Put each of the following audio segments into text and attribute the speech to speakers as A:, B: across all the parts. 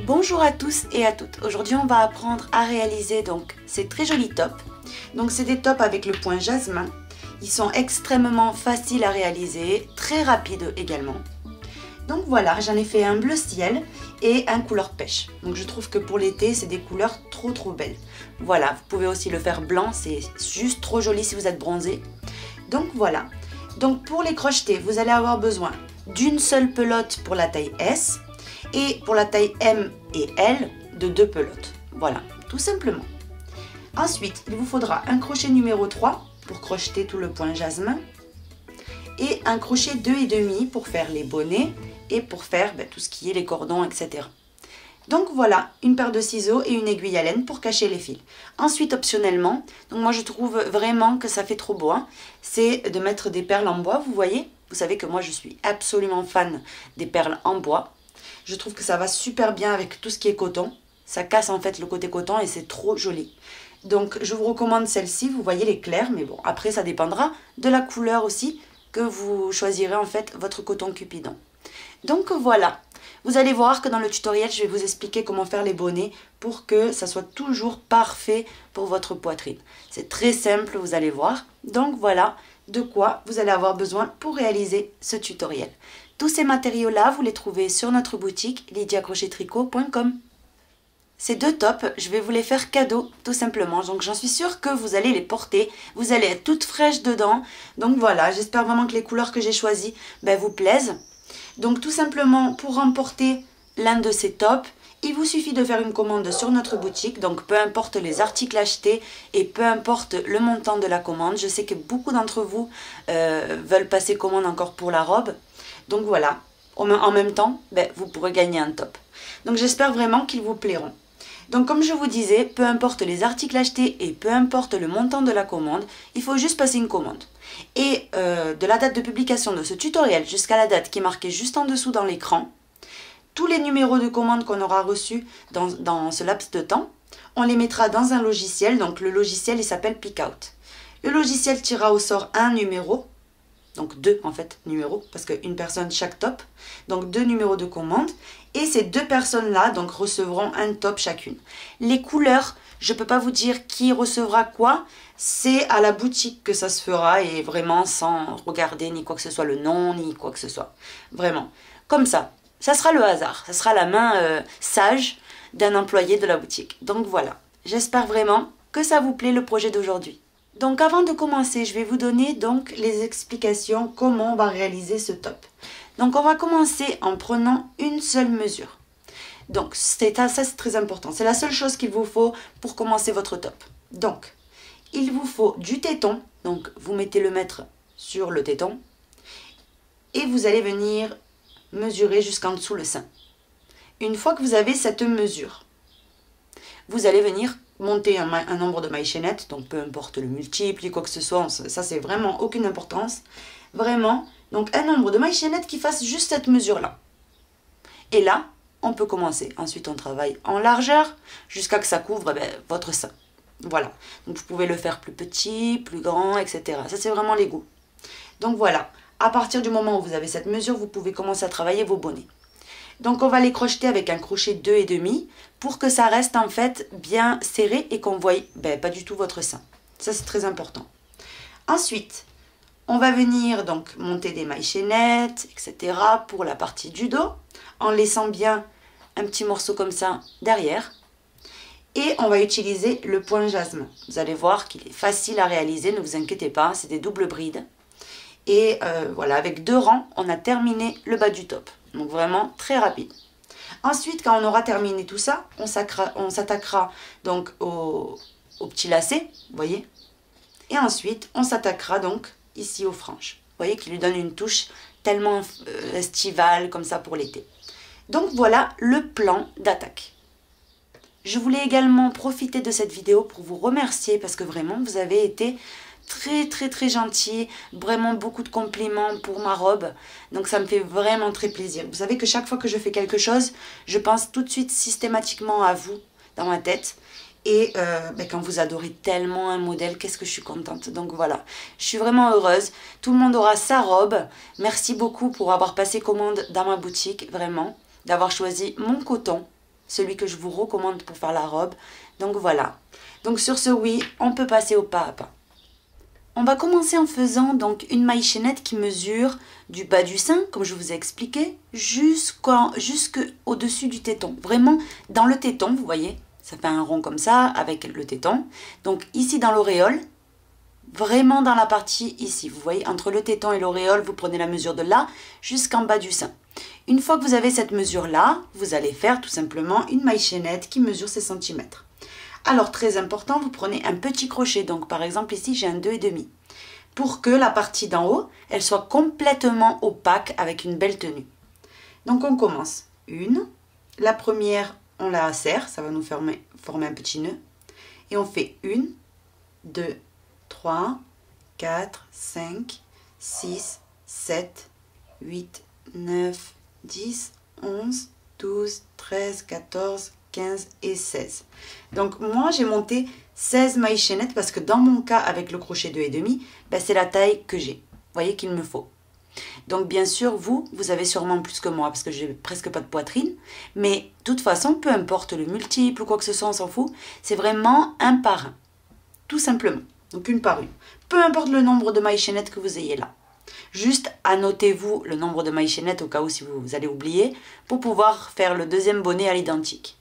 A: Bonjour à tous et à toutes. Aujourd'hui on va apprendre à réaliser donc ces très jolis tops. Donc c'est des tops avec le point jasmin. Ils sont extrêmement faciles à réaliser, très rapides également. Donc voilà, j'en ai fait un bleu ciel et un couleur pêche. Donc je trouve que pour l'été c'est des couleurs trop belles. Voilà, vous pouvez aussi le faire blanc, c'est juste trop joli si vous êtes bronzé. Donc voilà. Donc pour les crocheter, vous allez avoir besoin d'une seule pelote pour la taille S. Et pour la taille M et L, de 2 pelotes. Voilà, tout simplement. Ensuite, il vous faudra un crochet numéro 3 pour crocheter tout le point jasmin. Et un crochet 2,5 pour faire les bonnets et pour faire tout ce qui est les cordons, etc. Donc voilà, une paire de ciseaux et une aiguille à laine pour cacher les fils. Ensuite, optionnellement, donc moi je trouve vraiment que ça fait trop beau, hein, c'est de mettre des perles en bois, vous voyez. Vous savez que moi je suis absolument fan des perles en bois. Je trouve que ça va super bien avec tout ce qui est coton. Ça casse en fait le côté coton et c'est trop joli. Donc je vous recommande celle-ci, vous voyez les clairs, mais bon, après ça dépendra de la couleur aussi que vous choisirez en fait votre coton Cupidon. Donc voilà, vous allez voir que dans le tutoriel, je vais vous expliquer comment faire les bonnets pour que ça soit toujours parfait pour votre poitrine. C'est très simple, vous allez voir. Donc voilà de quoi vous allez avoir besoin pour réaliser ce tutoriel. Tous ces matériaux-là, vous les trouvez sur notre boutique lydiacrochettricot.com. Ces deux tops, je vais vous les faire cadeau, tout simplement. Donc j'en suis sûre que vous allez les porter. Vous allez être toute fraîche dedans. Donc voilà, j'espère vraiment que les couleurs que j'ai choisies vous plaisent. Donc tout simplement, pour remporter l'un de ces tops, il vous suffit de faire une commande sur notre boutique. Donc peu importe les articles achetés et peu importe le montant de la commande. Je sais que beaucoup d'entre vous veulent passer commande encore pour la robe. Donc voilà, en même temps, vous pourrez gagner un top. Donc j'espère vraiment qu'ils vous plairont. Donc comme je vous disais, peu importe les articles achetés et peu importe le montant de la commande, il faut juste passer une commande. Et de la date de publication de ce tutoriel jusqu'à la date qui est marquée juste en dessous dans l'écran, tous les numéros de commande qu'on aura reçus dans ce laps de temps, on les mettra dans un logiciel. Donc le logiciel il s'appelle Pickout. Le logiciel tirera au sort un numéro. Donc 2 en fait numéros, parce qu'une personne chaque top, donc 2 numéros de commande, et ces 2 personnes-là donc recevront un top chacune. Les couleurs, je ne peux pas vous dire qui recevra quoi, c'est à la boutique que ça se fera, et vraiment sans regarder ni quoi que ce soit, le nom, ni quoi que ce soit. Vraiment, comme ça sera le hasard, ça sera la main sage d'un employé de la boutique. Donc voilà, j'espère vraiment que ça vous plaît le projet d'aujourd'hui. Donc avant de commencer, je vais vous donner donc les explications comment on va réaliser ce top. Donc on va commencer en prenant une seule mesure. Donc ça c'est très important, c'est la seule chose qu'il vous faut pour commencer votre top. Donc il vous faut du téton, donc vous mettez le mètre sur le téton et vous allez venir mesurer jusqu'en dessous le sein. Une fois que vous avez cette mesure, vous allez venir monter un nombre de mailles chaînettes, donc peu importe le multiple, quoi que ce soit, ça c'est vraiment aucune importance. Vraiment, donc un nombre de mailles chaînettes qui fasse juste cette mesure-là. Et là, on peut commencer. Ensuite, on travaille en largeur jusqu'à que ça couvre votre sein. Voilà, donc vous pouvez le faire plus petit, plus grand, etc. Ça c'est vraiment les goûts. Donc voilà, à partir du moment où vous avez cette mesure, vous pouvez commencer à travailler vos bonnets. Donc on va les crocheter avec un crochet 2,5 pour que ça reste en fait bien serré et qu'on ne voie pas du tout votre sein. Ça c'est très important. Ensuite, on va venir donc monter des mailles chaînettes, etc. pour la partie du dos, en laissant bien un petit morceau comme ça derrière. Et on va utiliser le point jasmin. Vous allez voir qu'il est facile à réaliser, ne vous inquiétez pas, c'est des doubles brides. Et voilà, avec 2 rangs, on a terminé le bas du top. Donc vraiment très rapide. Ensuite, quand on aura terminé tout ça, on s'attaquera donc au petit lacet, vous voyez. Et ensuite, on s'attaquera donc ici aux franges. Vous voyez qu'il lui donne une touche tellement estivale comme ça pour l'été. Donc voilà le plan d'attaque. Je voulais également profiter de cette vidéo pour vous remercier parce que vraiment vous avez été très gentil, vraiment beaucoup de compliments pour ma robe, donc ça me fait vraiment très plaisir. Vous savez que chaque fois que je fais quelque chose, je pense tout de suite systématiquement à vous dans ma tête, et quand vous adorez tellement un modèle, qu'est-ce que je suis contente. Donc voilà, je suis vraiment heureuse, tout le monde aura sa robe. Merci beaucoup pour avoir passé commande dans ma boutique, vraiment, d'avoir choisi mon coton. celui que je vous recommande pour faire la robe. Donc voilà. Donc sur ce, oui, on peut passer au pas à pas. On va commencer en faisant donc une maille chaînette qui mesure du bas du sein, comme je vous ai expliqué, jusqu'au-dessus du téton. Vraiment dans le téton, vous voyez, ça fait un rond comme ça avec le téton. Donc ici dans l'auréole, vraiment dans la partie ici, vous voyez, entre le téton et l'auréole, vous prenez la mesure de là jusqu'en bas du sein. Une fois que vous avez cette mesure-là, vous allez faire tout simplement une maille chaînette qui mesure ces centimètres. Alors, très important, vous prenez un petit crochet. Donc, par exemple, ici, j'ai un 2,5. Pour que la partie d'en haut, elle soit complètement opaque avec une belle tenue. Donc, on commence. La première, on la serre. Ça va nous former un petit nœud. Et on fait 1, 2, 3, 4, 5, 6, 7, 8, 9, 10, 11, 12, 13, 14, 15 et 16. Donc moi j'ai monté 16 mailles chaînettes parce que dans mon cas avec le crochet 2,5, ben, c'est la taille que j'ai. Vous voyez qu'il me faut. Donc bien sûr vous avez sûrement plus que moi parce que j'ai presque pas de poitrine. Mais de toute façon, peu importe le multiple ou quoi que ce soit, on s'en fout. C'est vraiment un par un. Tout simplement. Donc une par une. Peu importe le nombre de mailles chaînettes que vous ayez là. Juste annotez-vous le nombre de mailles chaînettes au cas où si vous allez oublier pour pouvoir faire le deuxième bonnet à l'identique.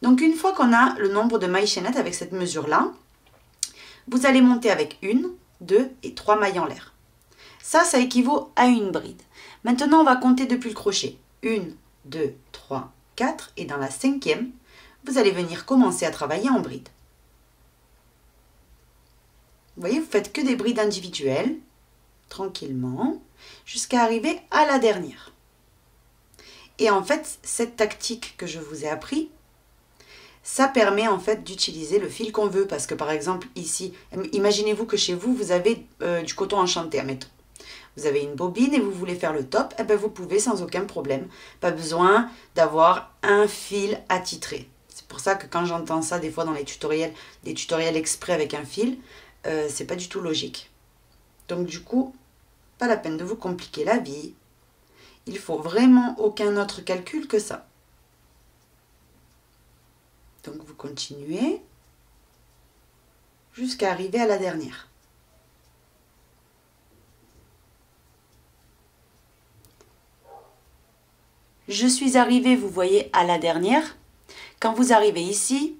A: Donc une fois qu'on a le nombre de mailles chaînettes avec cette mesure-là, vous allez monter avec 1, 2 et 3 mailles en l'air. Ça équivaut à une bride. Maintenant, on va compter depuis le crochet. 1, 2, 3, 4 et dans la 5e, vous allez venir commencer à travailler en bride. Vous voyez, vous faites que des brides individuelles, tranquillement, jusqu'à arriver à la dernière. Et en fait, cette tactique que je vous ai appris, ça permet en fait d'utiliser le fil qu'on veut. Parce que par exemple ici, imaginez-vous que chez vous, vous avez du coton enchanté, admettons. Vous avez une bobine et vous voulez faire le top, et bien vous pouvez sans aucun problème. Pas besoin d'avoir un fil attitré. C'est pour ça que quand j'entends ça des fois dans les tutoriels, des tutoriels exprès avec un fil, c'est pas du tout logique. Donc du coup, pas la peine de vous compliquer la vie. Il faut vraiment aucun autre calcul que ça. Donc vous continuez jusqu'à arriver à la dernière. Je suis arrivée, vous voyez, à la dernière. Quand vous arrivez ici,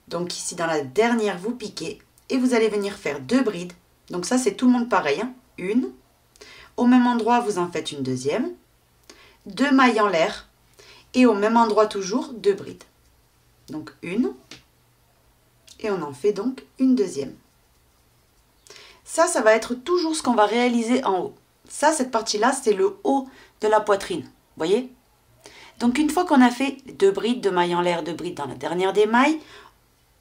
A: donc ici dans la dernière, vous piquez et vous allez venir faire 2 brides. Donc ça, c'est tout le monde pareil. Hein. Une. Au même endroit, vous en faites une deuxième. 2 mailles en l'air. Et au même endroit toujours, 2 brides. Donc une. Et on en fait donc une deuxième. Ça va être toujours ce qu'on va réaliser en haut. Ça, cette partie-là, c'est le haut de la poitrine. Vous voyez? Donc une fois qu'on a fait 2 brides, 2 mailles en l'air, 2 brides dans la dernière des mailles,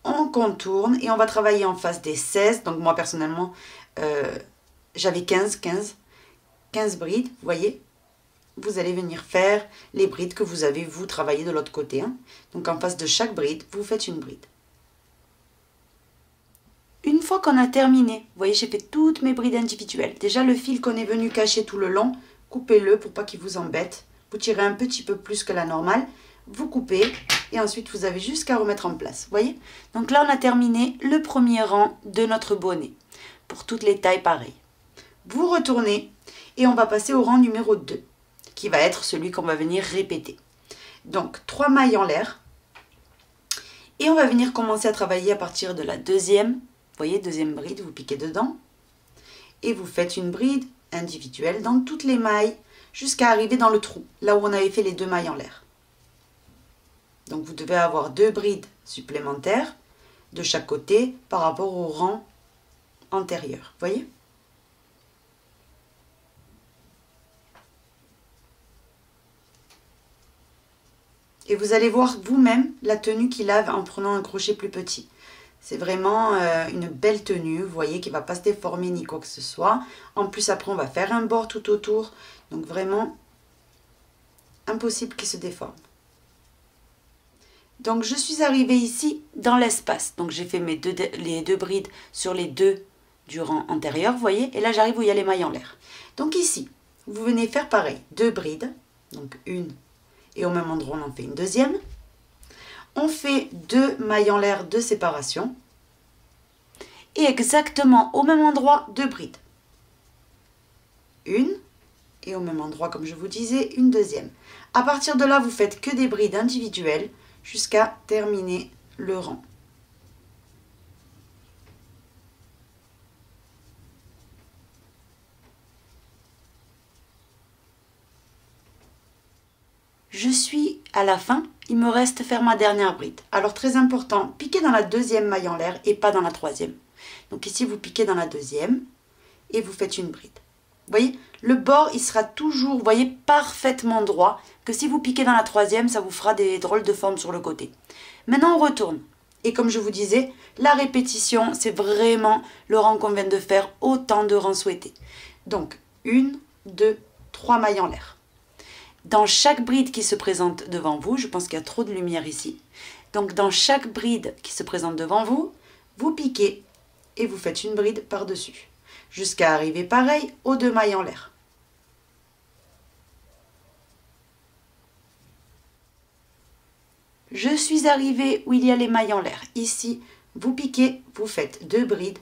A: on contourne et on va travailler en face des 16. Donc moi personnellement, j'avais 15 brides, vous voyez. Vous allez venir faire les brides que vous avez, vous, travaillé de l'autre côté. Hein. Donc en face de chaque bride, vous faites une bride. Une fois qu'on a terminé, vous voyez, j'ai fait toutes mes brides individuelles. Déjà le fil qu'on est venu cacher tout le long, coupez-le pour pas qu'il vous embête. Vous tirez un petit peu plus que la normale, vous coupez et ensuite vous avez juste qu'à remettre en place. Vous voyez? Donc là on a terminé le premier rang de notre bonnet. Pour toutes les tailles pareilles. Vous retournez et on va passer au rang numéro 2. Qui va être celui qu'on va venir répéter. Donc 3 mailles en l'air. Et on va venir commencer à travailler à partir de la deuxième. Vous voyez, deuxième bride, vous piquez dedans. Et vous faites une bride individuelle dans toutes les mailles jusqu'à arriver dans le trou, là où on avait fait les 2 mailles en l'air. Donc vous devez avoir 2 brides supplémentaires de chaque côté par rapport au rang antérieur. Vous voyez? Et vous allez voir vous-même la tenue qu'il a en prenant un crochet plus petit. C'est vraiment une belle tenue, vous voyez, qui ne va pas se déformer ni quoi que ce soit. En plus, après, on va faire un bord tout autour. Donc vraiment, impossible qu'il se déforme. Donc, je suis arrivée ici dans l'espace. Donc, j'ai fait les 2 brides sur les 2 du rang antérieur, vous voyez. Et là, j'arrive où il y a les mailles en l'air. Donc ici, vous venez faire pareil. 2 brides, donc une. Et au même endroit, on en fait une deuxième. On fait 2 mailles en l'air de séparation et exactement au même endroit 2 brides. Une et au même endroit, comme je vous disais, une deuxième. À partir de là, vous faites que des brides individuelles jusqu'à terminer le rang. Je suis à la fin, il me reste faire ma dernière bride. Alors très important, piquez dans la deuxième maille en l'air et pas dans la troisième. Donc ici, vous piquez dans la deuxième et vous faites une bride. Vous voyez, le bord, il sera toujours, vous voyez, parfaitement droit, que si vous piquez dans la troisième, ça vous fera des drôles de formes sur le côté. Maintenant, on retourne. Et comme je vous disais, la répétition, c'est vraiment le rang qu'on vient de faire, autant de rangs souhaités. Donc, 1, 2, 3 mailles en l'air. Dans chaque bride qui se présente devant vous, je pense qu'il y a trop de lumière ici, donc dans chaque bride qui se présente devant vous, vous piquez et vous faites une bride par-dessus, jusqu'à arriver pareil aux 2 mailles en l'air. Je suis arrivée où il y a les mailles en l'air. Ici, vous piquez, vous faites 2 brides,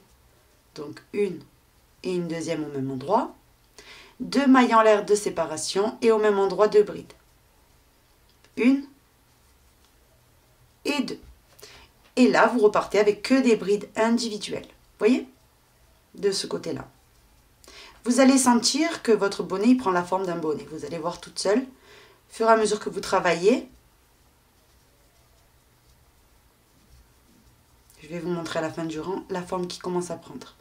A: donc une et une deuxième au même endroit. 2 mailles en l'air de séparation et au même endroit 2 brides. 1 et 2. Et là, vous repartez avec que des brides individuelles. Voyez? De ce côté-là. Vous allez sentir que votre bonnet il prend la forme d'un bonnet. Vous allez voir toute seule. Au fur et à mesure que vous travaillez, je vais vous montrer à la fin du rang la forme qui commence à prendre.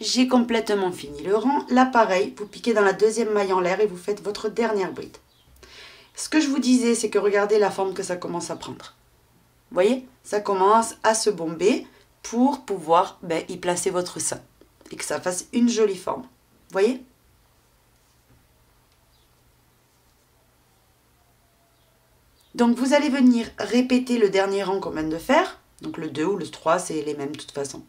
A: J'ai complètement fini le rang. Là, pareil, vous piquez dans la deuxième maille en l'air et vous faites votre dernière bride. Ce que je vous disais, c'est que regardez la forme que ça commence à prendre. Vous voyez, ça commence à se bomber pour pouvoir y placer votre sein et que ça fasse une jolie forme. Vous voyez? Donc, vous allez venir répéter le dernier rang qu'on vient de faire. Donc, le 2 ou le 3, c'est les mêmes de toute façon.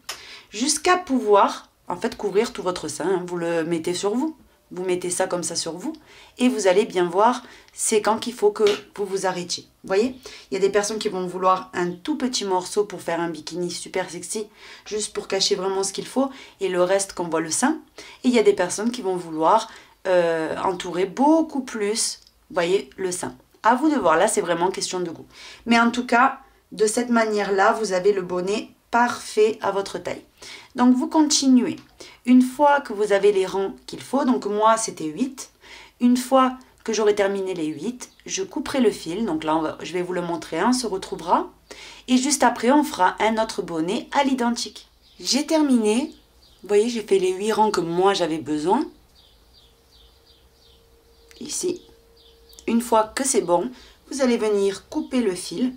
A: Jusqu'à pouvoir... en fait, couvrir tout votre sein, hein. Vous le mettez sur vous. Vous mettez ça comme ça sur vous. Et vous allez bien voir, c'est quand qu'il faut que vous vous arrêtiez. Vous voyez, il y a des personnes qui vont vouloir un tout petit morceau pour faire un bikini super sexy, juste pour cacher vraiment ce qu'il faut, et le reste qu'on voit le sein. Et il y a des personnes qui vont vouloir entourer beaucoup plus, vous voyez, le sein. À vous de voir, là c'est vraiment question de goût. Mais en tout cas, de cette manière-là, vous avez le bonnet parfait à votre taille. Donc vous continuez. Une fois que vous avez les rangs qu'il faut, donc moi c'était 8. Une fois que j'aurai terminé les 8, je couperai le fil. Donc là, je vais vous le montrer, on se retrouvera. Et juste après, on fera un autre bonnet à l'identique. J'ai terminé. Vous voyez, j'ai fait les 8 rangs que moi j'avais besoin. Ici. Une fois que c'est bon, vous allez venir couper le fil.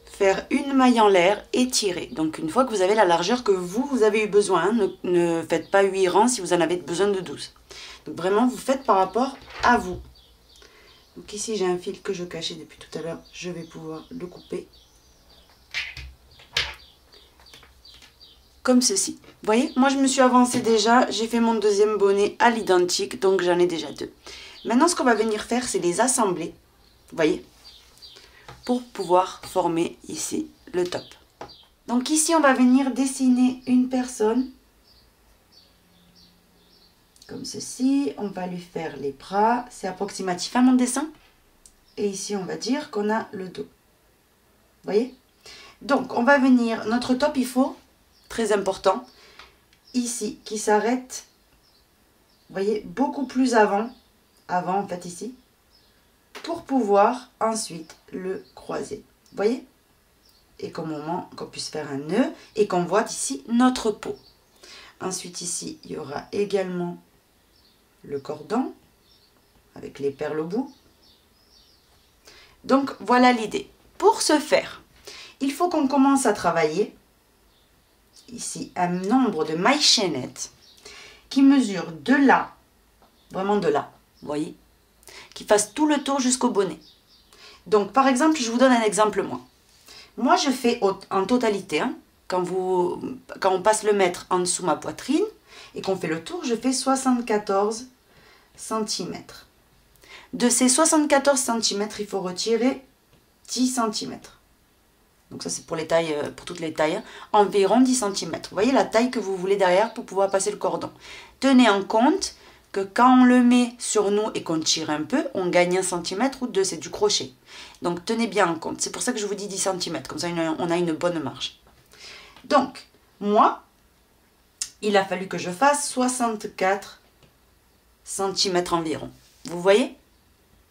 A: Faire une maille en l'air et tirer. Donc une fois que vous avez la largeur que vous avez eu besoin, ne faites pas 8 rangs si vous en avez besoin de 12. Donc vraiment, vous faites par rapport à vous. Donc ici, j'ai un fil que je cachais depuis tout à l'heure. Je vais pouvoir le couper. Comme ceci. Vous voyez, moi je me suis avancée déjà. J'ai fait mon deuxième bonnet à l'identique, donc j'en ai déjà 2. Maintenant, ce qu'on va venir faire, c'est les assembler. Vous voyez, pour pouvoir former ici le top. Donc ici, on va venir dessiner une personne. Comme ceci. On va lui faire les bras. C'est approximatif à mon dessin. Et ici, on va dire qu'on a le dos. Vous voyez? Donc, on va venir... Notre top, il faut, très important, ici, qui s'arrête, vous voyez, beaucoup plus avant en fait, ici, pour pouvoir ensuite le croiser. Vous voyez? Et qu'au moment qu'on puisse faire un nœud et qu'on voit ici notre peau. Ensuite ici, il y aura également le cordon avec les perles au bout. Donc voilà l'idée. Pour ce faire, il faut qu'on commence à travailler ici un nombre de mailles chaînettes qui mesure de là, vraiment de là, vous voyez, qui fasse tout le tour jusqu'au bonnet. Donc par exemple, je vous donne un exemple moi. Moi je fais en totalité, hein, quand on passe le mètre en dessous ma poitrine et qu'on fait le tour, je fais 74 cm. De ces 74 cm, il faut retirer 10 cm. Donc ça c'est pour les tailles, pour toutes les tailles, environ 10 cm. Vous voyez la taille que vous voulez derrière pour pouvoir passer le cordon. Tenez en compte que quand on le met sur nous et qu'on tire un peu, on gagne 1 cm ou 2, c'est du crochet. Donc tenez bien en compte, c'est pour ça que je vous dis 10 cm, comme ça on a une bonne marge. Donc, moi, il a fallu que je fasse 64 cm environ. Vous voyez?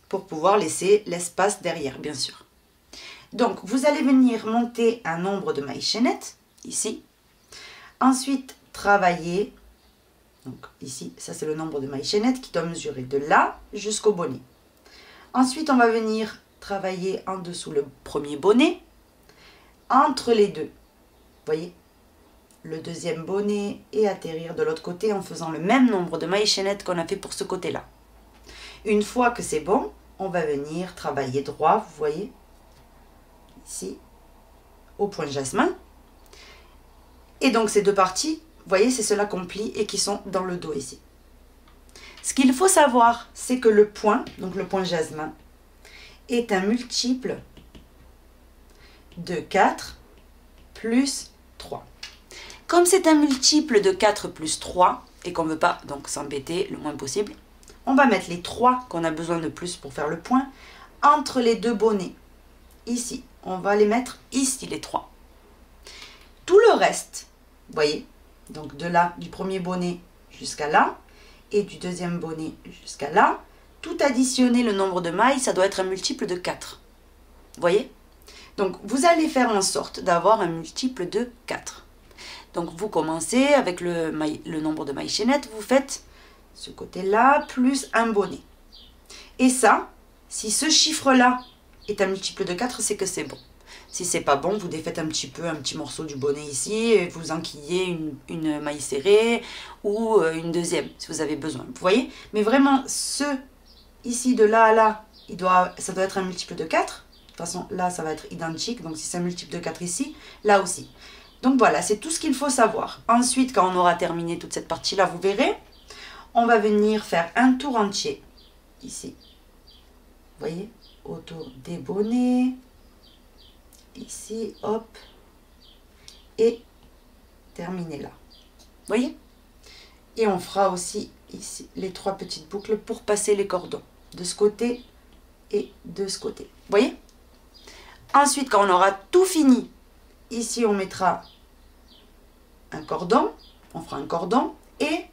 A: Pour pouvoir laisser l'espace derrière, bien sûr. Donc, vous allez venir monter un nombre de mailles chaînettes, ici. Ensuite, travailler. Donc, ici, ça c'est le nombre de mailles chaînettes qui doit mesurer de là jusqu'au bonnet. Ensuite, on va venir travailler en dessous le premier bonnet, entre les deux. Vous voyez? Le deuxième bonnet et atterrir de l'autre côté en faisant le même nombre de mailles chaînettes qu'on a fait pour ce côté-là. Une fois que c'est bon, on va venir travailler droit, vous voyez, ici, au point jasmin. Et donc ces deux parties, vous voyez, c'est ceux-là qu'on plie et qui sont dans le dos ici. Ce qu'il faut savoir, c'est que le point, donc le point jasmin, est un multiple de 4 plus 3. Comme c'est un multiple de 4 plus 3, et qu'on ne veut pas donc s'embêter le moins possible, on va mettre les 3 qu'on a besoin de plus pour faire le point entre les deux bonnets. Ici, on va les mettre ici, les 3. Tout le reste, vous voyez, donc de là, du premier bonnet jusqu'à là, et du deuxième bonnet jusqu'à là, tout additionner le nombre de mailles, ça doit être un multiple de 4. Vous voyez? Donc, vous allez faire en sorte d'avoir un multiple de 4. Donc, vous commencez avec le nombre de mailles chaînettes, vous faites ce côté-là, plus un bonnet. Et ça, si ce chiffre-là est un multiple de 4, c'est que c'est bon. Si c'est pas bon, vous défaites un petit morceau du bonnet ici, et vous enquillez une maille serrée ou une deuxième, si vous avez besoin. Vous voyez? Mais vraiment, ce ici, de là à là, ça doit être un multiple de 4. De toute façon, là, ça va être identique. Donc, si c'est un multiple de 4 ici, là aussi. Donc, voilà, c'est tout ce qu'il faut savoir. Ensuite, quand on aura terminé toute cette partie-là, vous verrez, on va venir faire un tour entier, ici. Vous voyez, autour des bonnets. Ici, hop. Et terminer là. Vous voyez? Et on fera aussi ici les 3 petites boucles pour passer les cordons. De ce côté et de ce côté. Vous voyez? Ensuite, quand on aura tout fini, ici on mettra un cordon. On fera un cordon et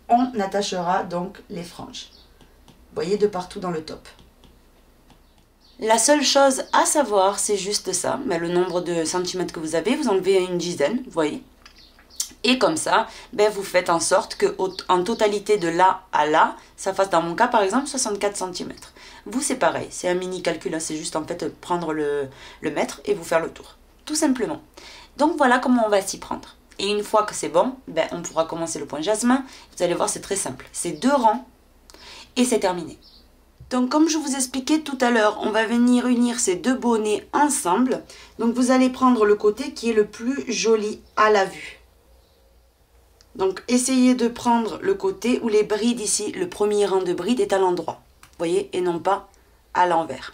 A: on attachera donc les franges. Vous voyez, de partout dans le top. La seule chose à savoir, c'est juste ça. Mais le nombre de centimètres que vous avez, vous enlevez une dizaine, vous voyez. Et comme ça, ben vous faites en sorte que en totalité de là à là, ça fasse dans mon cas par exemple 64 cm. Vous c'est pareil, c'est un mini calcul, c'est juste en fait prendre le mètre et vous faire le tour. Tout simplement. Donc voilà comment on va s'y prendre. Et une fois que c'est bon, ben, on pourra commencer le point jasmin. Vous allez voir, c'est très simple. C'est 2 rangs et c'est terminé. Donc comme je vous expliquais tout à l'heure, on va venir unir ces 2 bonnets ensemble. Donc vous allez prendre le côté qui est le plus joli à la vue. Donc essayez de prendre le côté où les brides ici, le premier rang de brides est à l'endroit. Vous voyez, et non pas à l'envers.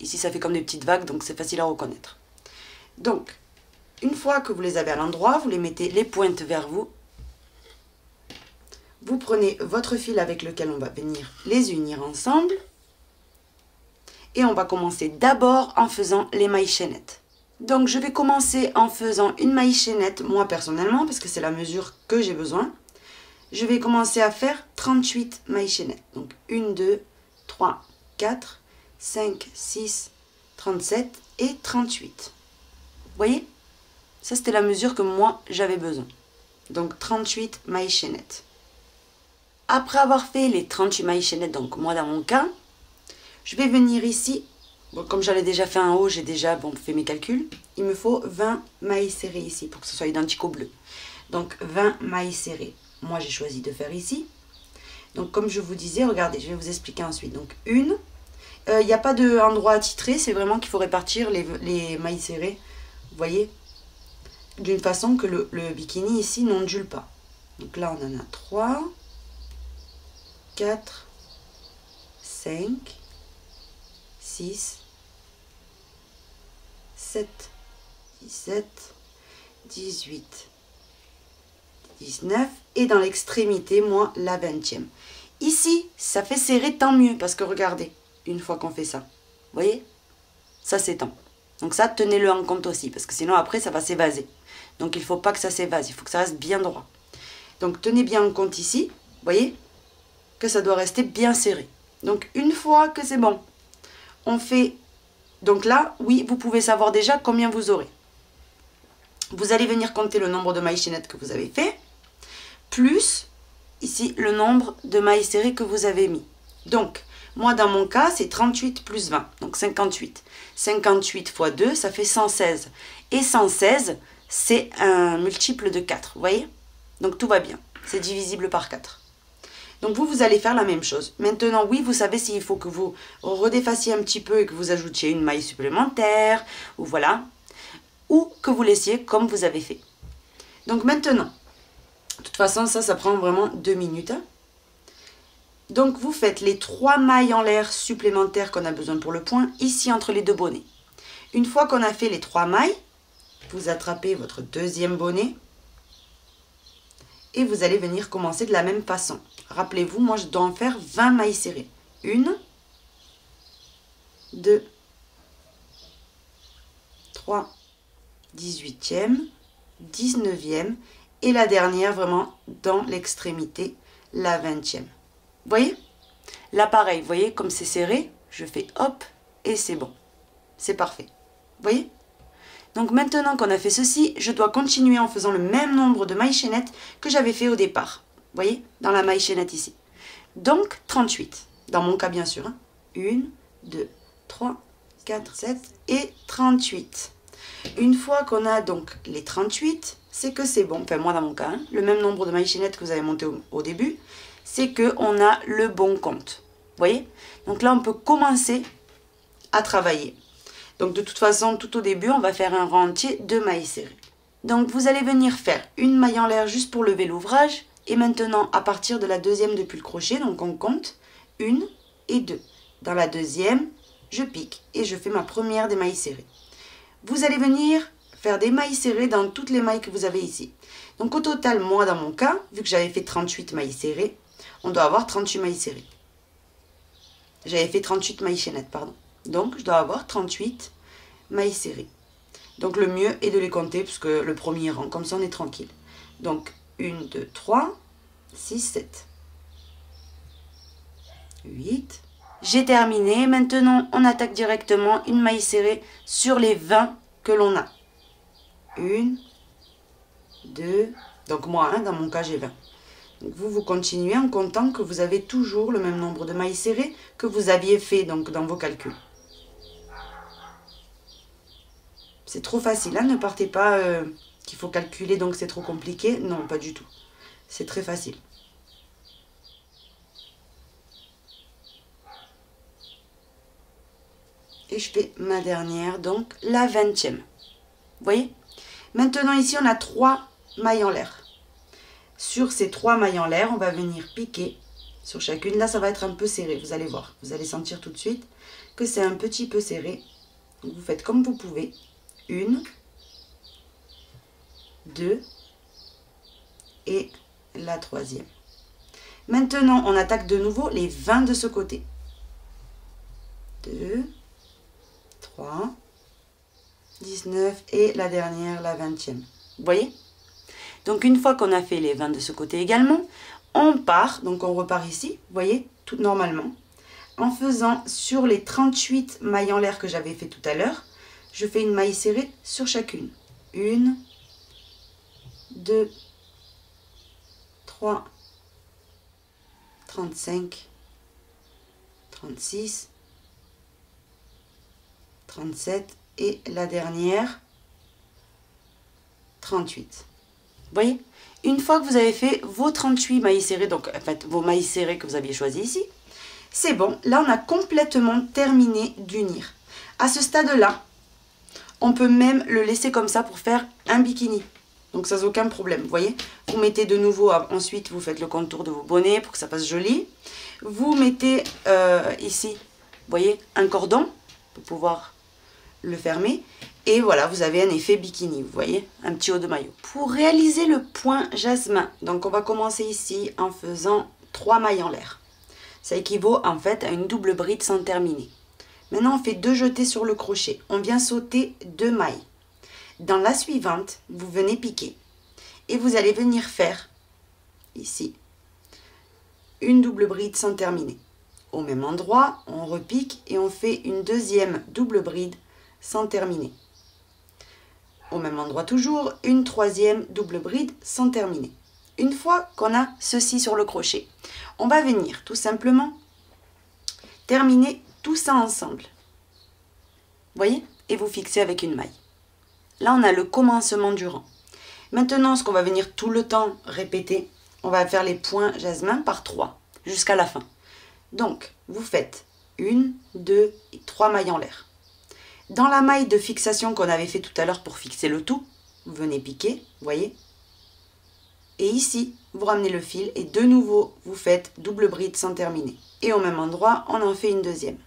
A: Ici ça fait comme des petites vagues, donc c'est facile à reconnaître. Donc, une fois que vous les avez à l'endroit, vous les mettez les pointes vers vous. Vous prenez votre fil avec lequel on va venir les unir ensemble. Et on va commencer d'abord en faisant les mailles chaînettes. Donc je vais commencer en faisant une maille chaînette, moi personnellement, parce que c'est la mesure que j'ai besoin. Je vais commencer à faire 38 mailles chaînettes. Donc 1, 2, 3, 4, 5, 6, 37 et 38. Vous voyez? Ça c'était la mesure que moi j'avais besoin. Donc 38 mailles chaînettes. Après avoir fait les 38 mailles chaînettes, donc moi dans mon cas, je vais venir ici. Bon, comme j'en ai déjà fait un haut, j'ai déjà fait mes calculs. Il me faut 20 mailles serrées ici pour que ce soit identique au bleu. Donc 20 mailles serrées. Moi j'ai choisi de faire ici. Donc comme je vous disais, regardez, je vais vous expliquer ensuite. Donc une, il n'y a pas d'endroit attitré, c'est vraiment qu'il faut répartir les mailles serrées. Vous voyez, d'une façon que le bikini ici n'ondule pas. Donc là on en a 3. 4, 5, 6, 7, 17, 18, 19 et dans l'extrémité, moi, la 20e. Ici, ça fait serrer, tant mieux, parce que regardez, une fois qu'on fait ça, vous voyez, ça s'étend. Donc ça, tenez-le en compte aussi, parce que sinon après, ça va s'évaser. Donc il ne faut pas que ça s'évase, il faut que ça reste bien droit. Donc tenez bien en compte ici, vous voyez, que ça doit rester bien serré. Donc une fois que c'est bon, on fait... Donc là, oui, vous pouvez savoir déjà combien vous aurez. Vous allez venir compter le nombre de mailles chaînettes que vous avez fait, plus ici le nombre de mailles serrées que vous avez mis. Donc, moi dans mon cas, c'est 38 plus 20, donc 58. 58 fois 2, ça fait 116. Et 116, c'est un multiple de 4, vous voyez? Donc tout va bien, c'est divisible par 4. Donc vous allez faire la même chose. Maintenant, oui, vous savez s'il faut que vous redéfassiez un petit peu et que vous ajoutiez une maille supplémentaire, ou voilà, ou que vous laissiez comme vous avez fait. Donc maintenant, de toute façon, ça prend vraiment 2 minutes. Donc vous faites les 3 mailles en l'air supplémentaires qu'on a besoin pour le point, ici entre les deux bonnets. Une fois qu'on a fait les 3 mailles, vous attrapez votre deuxième bonnet et vous allez venir commencer de la même façon. Rappelez-vous, moi je dois en faire 20 mailles serrées. 1, 2, 3, 18e, 19e et la dernière vraiment dans l'extrémité, la 20e. Vous voyez? Là pareil, vous voyez comme c'est serré, je fais hop et c'est bon. C'est parfait. Vous voyez? Donc maintenant qu'on a fait ceci, je dois continuer en faisant le même nombre de mailles chaînettes que j'avais fait au départ. Vous voyez? Dans la maille chaînette ici. Donc 38. Dans mon cas bien sûr. 1, 2, 3, 4, 7 et 38. Une fois qu'on a donc les 38, c'est que c'est bon. Enfin moi dans mon cas, hein, le même nombre de mailles chaînettes que vous avez monté au début, c'est qu'on a le bon compte. Vous voyez? Donc là on peut commencer à travailler. Donc de toute façon, tout au début, on va faire un rang entier de mailles serrées. Donc vous allez venir faire une maille en l'air juste pour lever l'ouvrage. Et maintenant, à partir de la deuxième depuis le crochet, donc on compte 1 et 2. Dans la deuxième, je pique et je fais ma première des mailles serrées. Vous allez venir faire des mailles serrées dans toutes les mailles que vous avez ici. Donc au total, moi dans mon cas, vu que j'avais fait 38 mailles serrées, on doit avoir 38 mailles serrées. J'avais fait 38 mailles chaînettes, pardon. Donc, je dois avoir 38 mailles serrées. Donc, le mieux est de les compter, puisque le premier rang, comme ça, on est tranquille. Donc, 1, 2, 3, 6, 7, 8. J'ai terminé. Maintenant, on attaque directement une maille serrée sur les 20 que l'on a. 1, 2, donc moi, hein, dans mon cas, j'ai 20. Donc vous continuez en comptant que vous avez toujours le même nombre de mailles serrées que vous aviez fait donc, dans vos calculs. C'est trop facile, hein, ne partez pas qu'il faut calculer donc c'est trop compliqué. Non, pas du tout. C'est très facile. Et je fais ma dernière, donc la 20e. Vous voyez? Maintenant ici on a 3 mailles en l'air. Sur ces 3 mailles en l'air, on va venir piquer sur chacune. Là, ça va être un peu serré, vous allez voir. Vous allez sentir tout de suite que c'est un petit peu serré. Donc, vous faites comme vous pouvez. 1, 2 et la 3e. Maintenant, on attaque de nouveau les 20 de ce côté. 2, 3, 19 et la dernière, la 20e. Vous voyez? Donc une fois qu'on a fait les 20 de ce côté également, on part, donc on repart ici, vous voyez, tout normalement, en faisant sur les 38 mailles en l'air que j'avais fait tout à l'heure, je fais une maille serrée sur chacune. 1, 2, 3, 35, 36, 37 et la dernière, 38. Vous voyez? Une fois que vous avez fait vos 38 mailles serrées, donc en fait vos mailles serrées que vous aviez choisies ici, c'est bon. Là, on a complètement terminé d'unir. À ce stade-là, on peut même le laisser comme ça pour faire un bikini. Donc ça n'a aucun problème, vous voyez. Vous mettez de nouveau, ensuite vous faites le contour de vos bonnets pour que ça passe joli. Vous mettez ici, vous voyez, un cordon pour pouvoir le fermer. Et voilà, vous avez un effet bikini, vous voyez, un petit haut de maillot. Pour réaliser le point jasmin, donc on va commencer ici en faisant 3 mailles en l'air. Ça équivaut en fait à une double bride sans terminer. Maintenant, on fait 2 jetés sur le crochet. On vient sauter 2 mailles. Dans la suivante, vous venez piquer. Et vous allez venir faire, ici, une double bride sans terminer. Au même endroit, on repique et on fait une deuxième double bride sans terminer. Au même endroit toujours, une troisième double bride sans terminer. Une fois qu'on a ceci sur le crochet, on va venir tout simplement terminer tout ça ensemble. Vous voyez? Et vous fixez avec une maille. Là, on a le commencement du rang. Maintenant, ce qu'on va venir tout le temps répéter, on va faire les points jasmin par 3 jusqu'à la fin. Donc, vous faites 1, 2 et 3 mailles en l'air. Dans la maille de fixation qu'on avait fait tout à l'heure pour fixer le tout, vous venez piquer, vous voyez. Et ici, vous ramenez le fil et de nouveau, vous faites double bride sans terminer. Et au même endroit, on en fait une deuxième.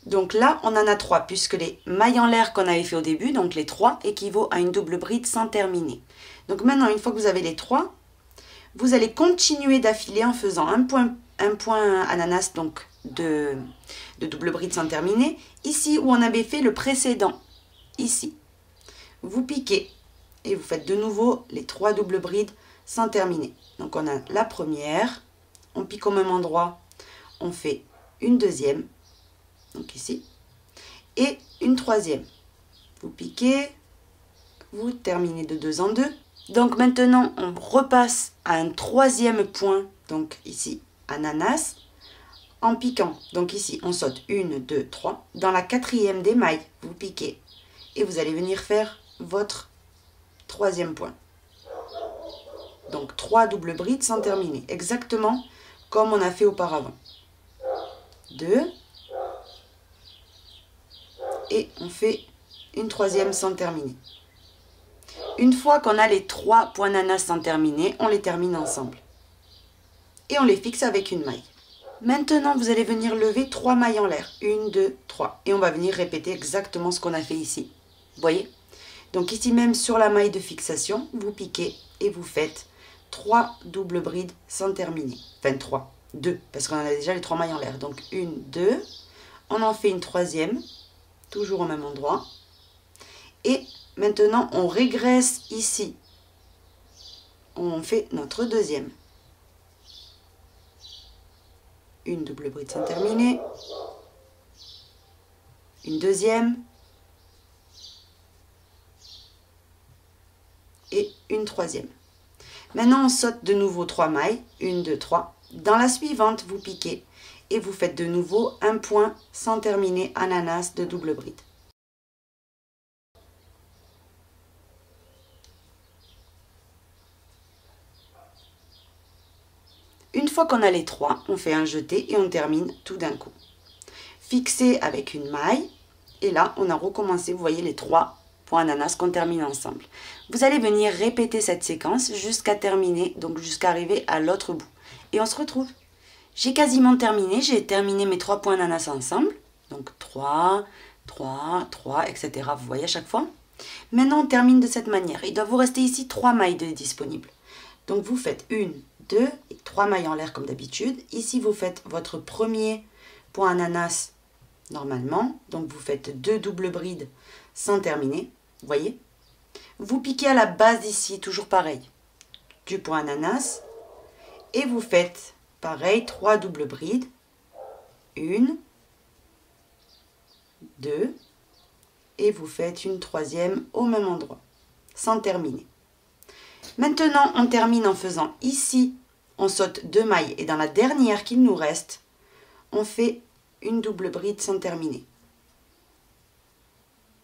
A: Donc là, on en a 3 puisque les mailles en l'air qu'on avait fait au début, donc les 3, équivaut à une double bride sans terminer. Donc maintenant, une fois que vous avez les 3, vous allez continuer d'affiler en faisant un point ananas, donc de double bride sans terminer, ici où on avait fait le précédent, ici. Vous piquez et vous faites de nouveau les 3 doubles brides sans terminer. Donc on a la première, on pique au même endroit, on fait une deuxième, donc ici, et une troisième. Vous piquez, vous terminez de 2 en 2. Donc maintenant on repasse à un troisième point, donc ici, ananas, en piquant. Donc ici, on saute 1, 2, 3. Dans la quatrième des mailles, vous piquez et vous allez venir faire votre troisième point. Donc 3 doubles brides sans terminer, exactement comme on a fait auparavant. 2. Et on fait une troisième sans terminer. Une fois qu'on a les 3 points ananas sans terminer, on les termine ensemble. Et on les fixe avec une maille. Maintenant, vous allez venir lever 3 mailles en l'air. 1, 2, 3. Et on va venir répéter exactement ce qu'on a fait ici. Vous voyez? Donc ici même sur la maille de fixation, vous piquez et vous faites 3 doubles brides sans terminer. Enfin 3, 2, parce qu'on a déjà les 3 mailles en l'air. Donc 1, 2, on en fait une troisième, toujours au même endroit. Et maintenant, on régresse ici. On fait notre deuxième. Une double bride sans terminer, une deuxième et une troisième. Maintenant, on saute de nouveau 3 mailles, 1, 2, 3. Dans la suivante, vous piquez et vous faites de nouveau un point sans terminer ananas de double bride. Une fois qu'on a les 3, on fait un jeté et on termine tout d'un coup. Fixé avec une maille. Et là, on a recommencé, vous voyez, les 3 points ananas qu'on termine ensemble. Vous allez venir répéter cette séquence jusqu'à terminer, donc jusqu'à arriver à l'autre bout. Et on se retrouve. J'ai quasiment terminé, j'ai terminé mes 3 points ananas ensemble. Donc 3, 3, 3, etc. Vous voyez à chaque fois. Maintenant, on termine de cette manière. Il doit vous rester ici 3 mailles disponibles. Donc vous faites 1, 2 et 3 mailles en l'air comme d'habitude. Ici, vous faites votre premier point ananas normalement. Donc vous faites 2 doubles brides sans terminer. Vous voyez? Vous piquez à la base ici, toujours pareil, du point ananas. Et vous faites pareil, 3 doubles brides. 1, 2. Et vous faites une troisième au même endroit, sans terminer. Maintenant, on termine en faisant ici, on saute 2 mailles et dans la dernière qu'il nous reste, on fait une double bride sans terminer.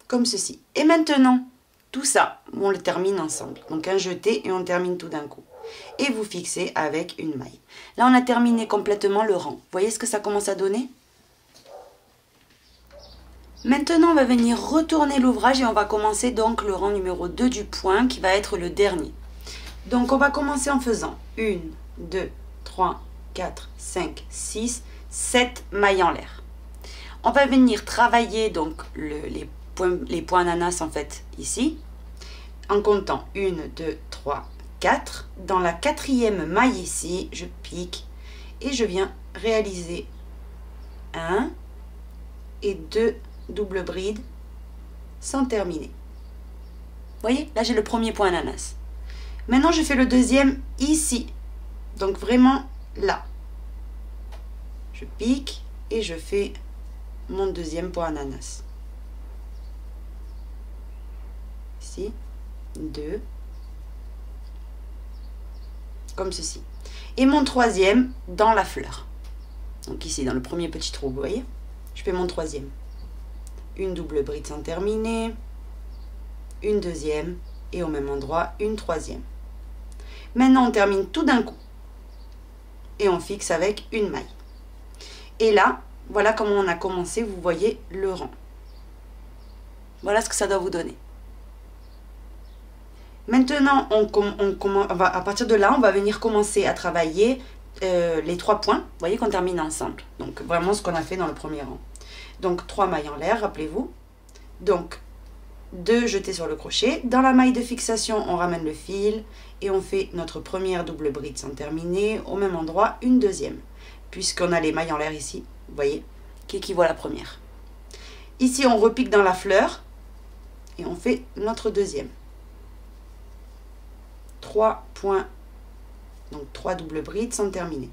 A: Comme ceci. Et maintenant, tout ça, on le termine ensemble. Donc un jeté et on termine tout d'un coup. Et vous fixez avec une maille. Là, on a terminé complètement le rang. Vous voyez ce que ça commence à donner? Maintenant, on va venir retourner l'ouvrage et on va commencer donc le rang numéro 2 du point qui va être le dernier. Donc, on va commencer en faisant 1, 2, 3, 4, 5, 6, 7 mailles en l'air. On va venir travailler donc les points ananas en fait ici, en comptant 1, 2, 3, 4. Dans la quatrième maille ici, je pique et je viens réaliser 1 et 2 double bride sans terminer. Vous voyez, là j'ai le premier point ananas. Maintenant je fais le deuxième ici, donc vraiment là. Je pique et je fais mon deuxième point ananas. Ici, 2, comme ceci. Et mon troisième dans la fleur. Donc ici dans le premier petit trou, vous voyez, je fais mon troisième. Une double bride sans terminer, une deuxième et au même endroit une troisième. Maintenant on termine tout d'un coup et on fixe avec une maille. Et là, voilà comment on a commencé, vous voyez le rang. Voilà ce que ça doit vous donner. Maintenant, à partir de là, on va venir commencer à travailler les 3 points, vous voyez qu'on termine ensemble. Donc vraiment ce qu'on a fait dans le premier rang. Donc 3 mailles en l'air, rappelez-vous. Donc 2 jetés sur le crochet. Dans la maille de fixation, on ramène le fil et on fait notre première double bride sans terminer. Au même endroit, une deuxième. Puisqu'on a les mailles en l'air ici, vous voyez, qui équivaut à la première. Ici, on repique dans la fleur et on fait notre deuxième. 3 points, donc 3 doubles brides sans terminer.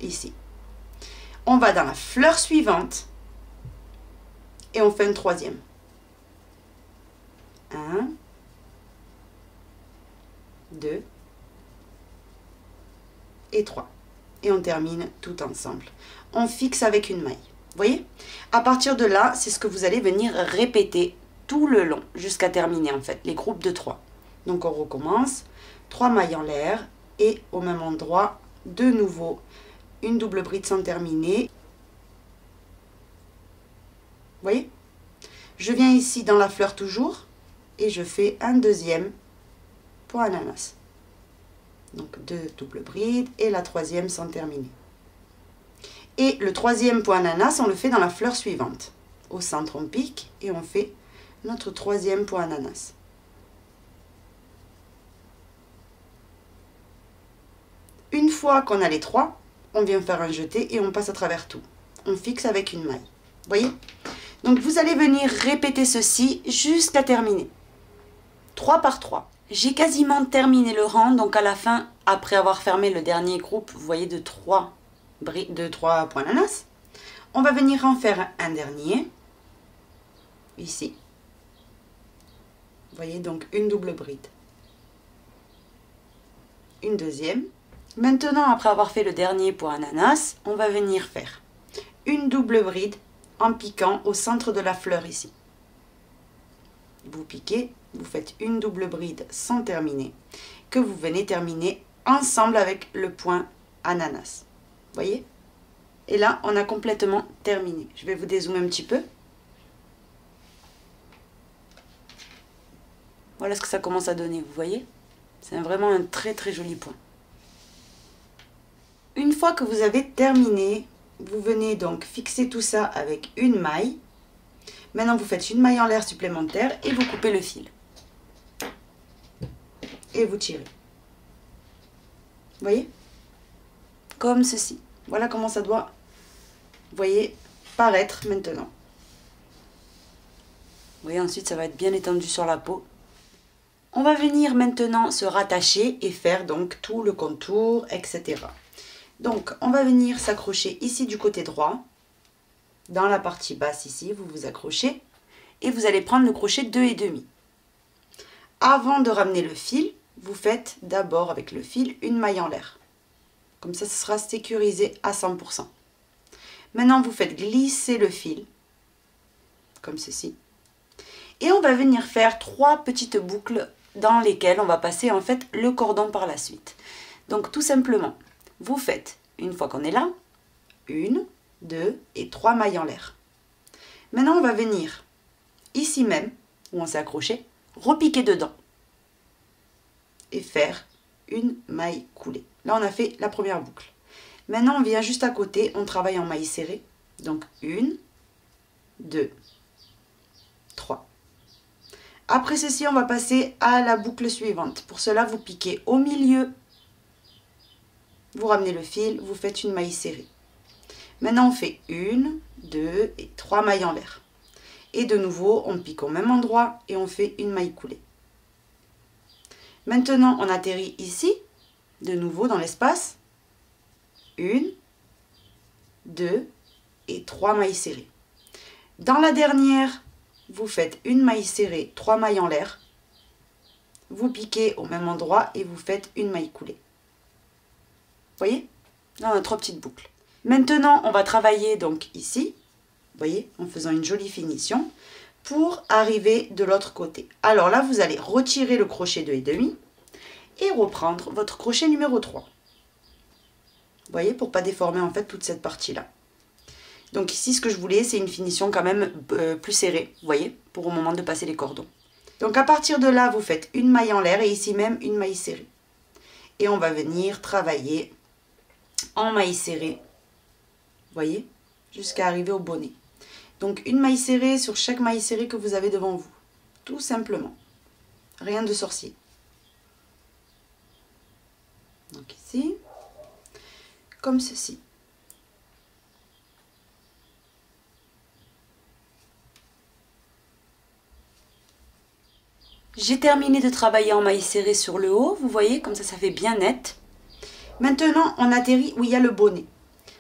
A: Ici. On va dans la fleur suivante et on fait une troisième. 1, 2 et 3. Et on termine tout ensemble. On fixe avec une maille. Vous voyez? À partir de là, c'est ce que vous allez venir répéter tout le long jusqu'à terminer en fait les groupes de 3. Donc on recommence. 3 mailles en l'air et au même endroit, de nouveau, une double bride sans terminer. Vous voyez? Je viens ici dans la fleur toujours et je fais un deuxième point ananas. Donc 2 doubles brides et la troisième sans terminer. Et le troisième point ananas, on le fait dans la fleur suivante. Au centre, on pique et on fait notre troisième point ananas. Une fois qu'on a les 3, on vient faire un jeté et on passe à travers tout. On fixe avec une maille. Vous voyez? Donc vous allez venir répéter ceci jusqu'à terminer. 3 par 3. J'ai quasiment terminé le rang, donc à la fin, après avoir fermé le dernier groupe, vous voyez, de 3 points ananas, on va venir en faire un dernier, ici. Vous voyez, donc une double bride. Une deuxième. Maintenant, après avoir fait le dernier point ananas, on va venir faire une double bride en piquant au centre de la fleur ici. Vous piquez, vous faites une double bride sans terminer, que vous venez terminer ensemble avec le point ananas. Vous voyez? Et là, on a complètement terminé. Je vais vous dézoomer un petit peu. Voilà ce que ça commence à donner, vous voyez? C'est vraiment un très très joli point. Une fois que vous avez terminé, vous venez donc fixer tout ça avec une maille. Maintenant, vous faites une maille en l'air supplémentaire et vous coupez le fil. Et vous tirez. Vous voyez? Comme ceci. Voilà comment ça doit, vous voyez, paraître maintenant. Vous voyez, ensuite, ça va être bien étendu sur la peau. On va venir maintenant se rattacher et faire donc tout le contour, etc. Donc, on va venir s'accrocher ici du côté droit. Dans la partie basse ici, vous vous accrochez et vous allez prendre le crochet 2,5. Avant de ramener le fil, vous faites d'abord avec le fil une maille en l'air. Comme ça, ce sera sécurisé à 100%. Maintenant, vous faites glisser le fil, comme ceci. Et on va venir faire 3 petites boucles dans lesquelles on va passer en fait le cordon par la suite. Donc tout simplement, vous faites, une fois qu'on est là, 1, 2 et 3 mailles en l'air. Maintenant, on va venir ici même, où on s'est accroché, repiquer dedans et faire une maille coulée. Là, on a fait la première boucle. Maintenant, on vient juste à côté, on travaille en maille serrée. Donc, 1, 2, 3. Après ceci, on va passer à la boucle suivante. Pour cela, vous piquez au milieu, vous ramenez le fil, vous faites une maille serrée. Maintenant, on fait 1, 2 et 3 mailles en l'air. Et de nouveau, on pique au même endroit et on fait une maille coulée. Maintenant, on atterrit ici, de nouveau dans l'espace. 1, 2 et 3 mailles serrées. Dans la dernière, vous faites une maille serrée, 3 mailles en l'air. Vous piquez au même endroit et vous faites une maille coulée. Vous voyez? Là, on a 3 petites boucles. Maintenant, on va travailler donc ici, vous voyez, en faisant une jolie finition, pour arriver de l'autre côté. Alors là, vous allez retirer le crochet 2,5 et reprendre votre crochet numéro 3. Vous voyez, pour ne pas déformer en fait toute cette partie-là. Donc ici, ce que je voulais, c'est une finition quand même plus serrée, vous voyez, pour au moment de passer les cordons. Donc à partir de là, vous faites une maille en l'air et ici même une maille serrée. Et on va venir travailler en maille serrée, vous voyez, jusqu'à arriver au bonnet. Donc une maille serrée sur chaque maille serrée que vous avez devant vous, tout simplement. Rien de sorcier. Donc ici, comme ceci. J'ai terminé de travailler en maille serrée sur le haut, vous voyez, comme ça fait bien net. Maintenant, on atterrit où il y a le bonnet.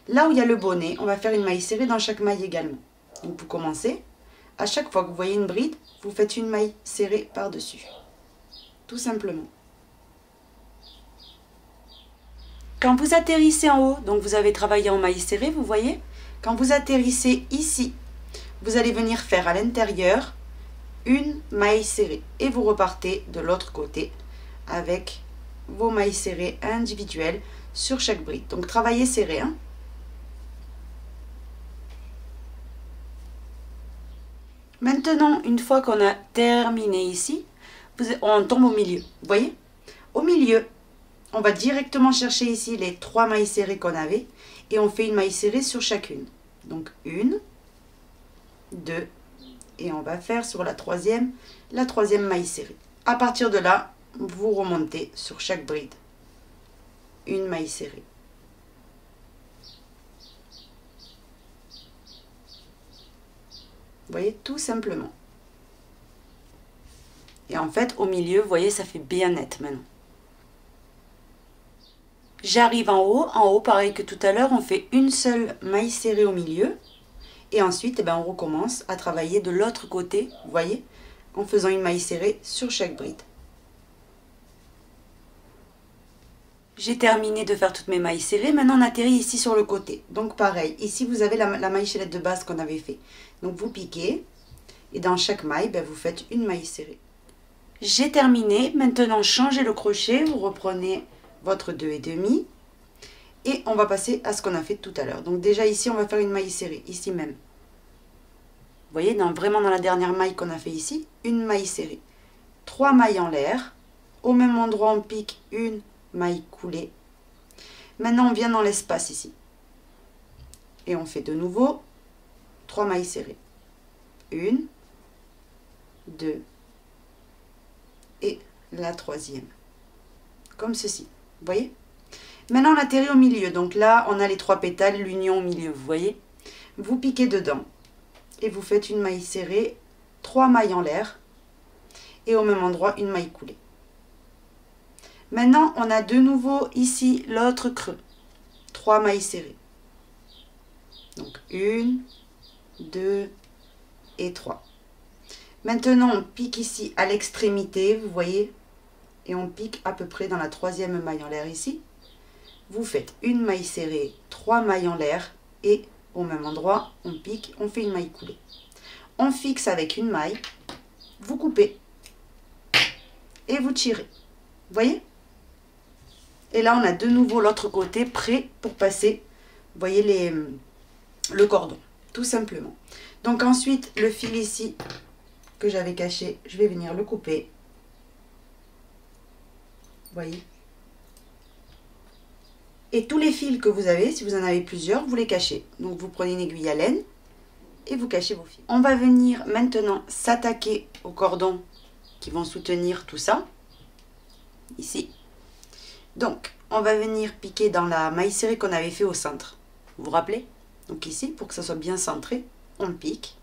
A: Là où il y a le bonnet, on va faire une maille serrée dans chaque maille également. Donc vous commencez, à chaque fois que vous voyez une bride, vous faites une maille serrée par-dessus. Tout simplement. Quand vous atterrissez en haut, donc vous avez travaillé en maille serrée, vous voyez, quand vous atterrissez ici, vous allez venir faire à l'intérieur une maille serrée et vous repartez de l'autre côté avec vos mailles serrées individuelles sur chaque bride. Donc travaillez serré, hein. Maintenant, une fois qu'on a terminé ici, on tombe au milieu. Vous voyez, au milieu, on va directement chercher ici les 3 mailles serrées qu'on avait et on fait une maille serrée sur chacune. Donc 1, 2 et on va faire sur la troisième maille serrée. À partir de là, vous remontez sur chaque bride une maille serrée. Vous voyez, tout simplement. Et en fait, au milieu, vous voyez, ça fait bien net maintenant. J'arrive en haut, pareil que tout à l'heure, on fait une seule maille serrée au milieu. Et ensuite, on recommence à travailler de l'autre côté, vous voyez, en faisant une maille serrée sur chaque bride. J'ai terminé de faire toutes mes mailles serrées. Maintenant, on atterrit ici sur le côté. Donc, pareil, ici, vous avez la maille chaînette de base qu'on avait fait. Donc, vous piquez et dans chaque maille, vous faites une maille serrée. J'ai terminé. Maintenant, changez le crochet. Vous reprenez votre 2,5 et on va passer à ce qu'on a fait tout à l'heure. Donc, déjà, ici, on va faire une maille serrée, ici même. Vous voyez, vraiment dans la dernière maille qu'on a fait ici, une maille serrée. 3 mailles en l'air. Au même endroit, on pique une maille coulée. Maintenant, on vient dans l'espace ici. Et on fait de nouveau 3 mailles serrées. 1, 2 et la troisième. Comme ceci. Vous voyez? Maintenant, on atterrit au milieu. Donc là, on a les 3 pétales, l'union au milieu. Vous voyez? Vous piquez dedans. Et vous faites une maille serrée, 3 mailles en l'air. Et au même endroit, une maille coulée. Maintenant, on a de nouveau ici l'autre creux. 3 mailles serrées. Donc 1, 2 et 3. Maintenant, on pique ici à l'extrémité, vous voyez, et on pique à peu près dans la 3e maille en l'air ici. Vous faites une maille serrée, 3 mailles en l'air et au même endroit, on pique, on fait une maille coulée. On fixe avec une maille, vous coupez et vous tirez. Vous voyez? Et là, on a de nouveau l'autre côté prêt pour passer, vous voyez, le cordon, tout simplement. Donc ensuite, le fil ici que j'avais caché, je vais venir le couper. Vous voyez? Et tous les fils que vous avez, si vous en avez plusieurs, vous les cachez. Donc vous prenez une aiguille à laine et vous cachez vos fils. On va venir maintenant s'attaquer aux cordons qui vont soutenir tout ça. Ici. Donc, on va venir piquer dans la maille serrée qu'on avait fait au centre. Vous vous rappelez? Donc ici, pour que ça soit bien centré, on pique.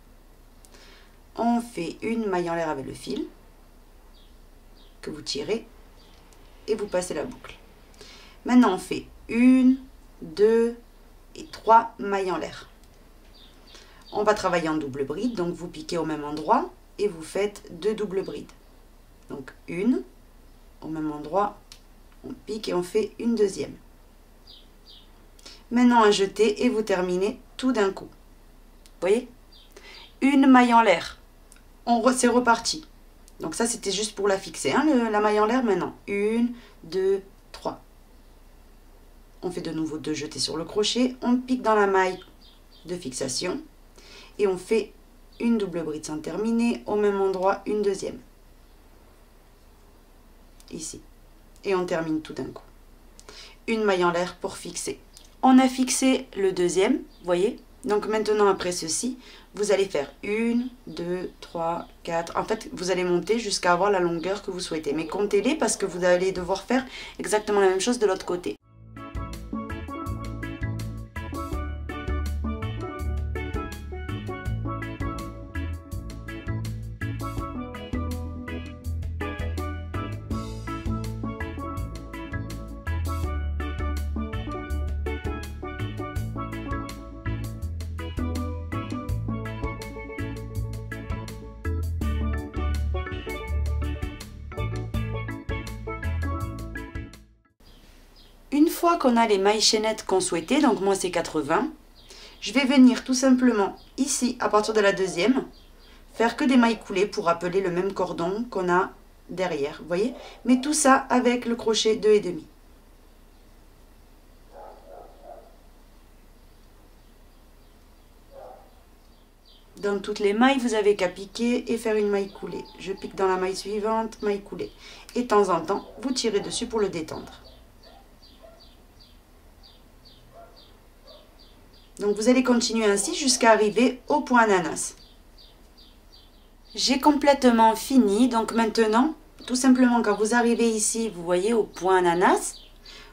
A: On fait une maille en l'air avec le fil que vous tirez et vous passez la boucle. Maintenant, on fait 1, 2 et 3 mailles en l'air. On va travailler en double bride, donc vous piquez au même endroit et vous faites 2 doubles brides. Donc une, au même endroit, on pique et on fait une deuxième. Maintenant, un jeté et vous terminez tout d'un coup. Vous voyez? Une maille en l'air. C'est reparti. Donc ça, c'était juste pour la fixer, hein, la maille en l'air. Maintenant, 1, 2, 3. On fait de nouveau 2 jetés sur le crochet. On pique dans la maille de fixation. Et on fait une double bride sans terminer. Au même endroit, une deuxième. Ici. Et on termine tout d'un coup. Une maille en l'air pour fixer. On a fixé le deuxième, vous voyez. Donc maintenant, après ceci, vous allez faire 1, 2, 3, 4. En fait, vous allez monter jusqu'à avoir la longueur que vous souhaitez. Mais comptez-les parce que vous allez devoir faire exactement la même chose de l'autre côté. Une fois qu'on a les mailles chaînettes qu'on souhaitait, donc moi c'est 80, je vais venir tout simplement ici, à partir de la deuxième, faire que des mailles coulées pour rappeler le même cordon qu'on a derrière, vous voyez? Mais tout ça avec le crochet 2,5. Dans toutes les mailles, vous avez qu'à piquer et faire une maille coulée. Je pique dans la maille suivante, maille coulée. Et de temps en temps, vous tirez dessus pour le détendre. Donc vous allez continuer ainsi jusqu'à arriver au point ananas. J'ai complètement fini, donc maintenant, tout simplement quand vous arrivez ici, vous voyez au point ananas,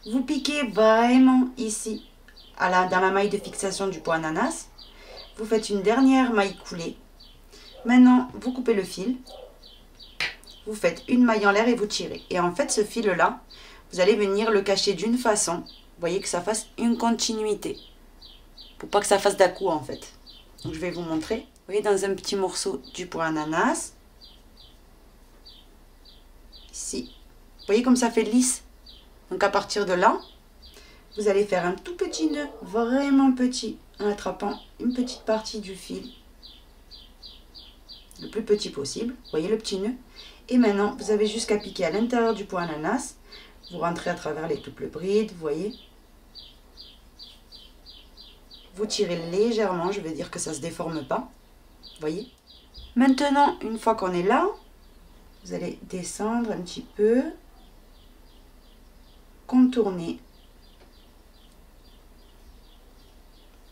A: vous piquez vraiment ici, dans la maille de fixation du point ananas. Vous faites une dernière maille coulée. Maintenant, vous coupez le fil. Vous faites une maille en l'air et vous tirez. Et en fait, ce fil-là, vous allez venir le cacher d'une façon. Vous voyez que ça fasse une continuité. Pour pas que ça fasse d'à-coup en fait. Donc je vais vous montrer. Vous voyez dans un petit morceau du point ananas. Ici. Vous voyez comme ça fait lisse. Donc à partir de là, vous allez faire un tout petit nœud, vraiment petit, en attrapant une petite partie du fil. Le plus petit possible. Vous voyez le petit nœud. Et maintenant, vous avez juste qu'à piquer à l'intérieur du point ananas. Vous rentrez à travers les doubles brides, vous voyez. Vous tirez légèrement, je veux dire que ça ne se déforme pas. Vous voyez? Maintenant, une fois qu'on est là, vous allez descendre un petit peu, contourner